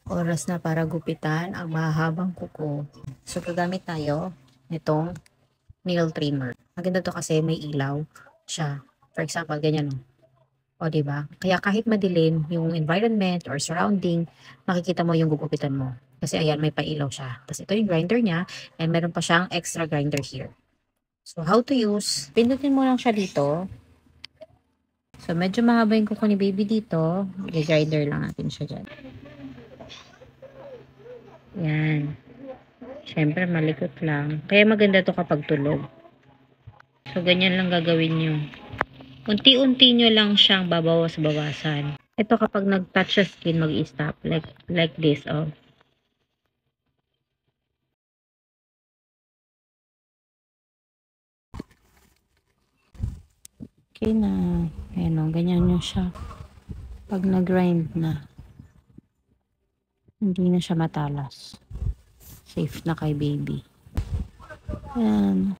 Oras na para gupitan ang mahahabang kuko. So, gagamit tayo nitong nail trimmer. Maganda to kasi may ilaw siya. For example, ganyan. O, diba? Kaya kahit madilim yung environment or surrounding, makikita mo yung gugupitan mo. Kasi ayan, may pailaw siya. Tapos ito yung grinder niya and meron pa siyang extra grinder here. So, how to use? Pindutin mo lang siya dito. So, medyo mahaba yung kuko ni baby dito. I-grinder lang natin siya dyan. Yan. Siyempre, malikot lang. Kaya maganda to kapag tulog. So, ganyan lang gagawin nyo. Unti-unti nyo lang siyang babawas-bawasan. Ito kapag nag-touch sa skin, mag-i-stop. Like this, oh. Okay na. Ayan, oh. Ganyan nyo siya. Pag nag-grind na, hindi na siya matalas. Safe na kay baby. Ayan.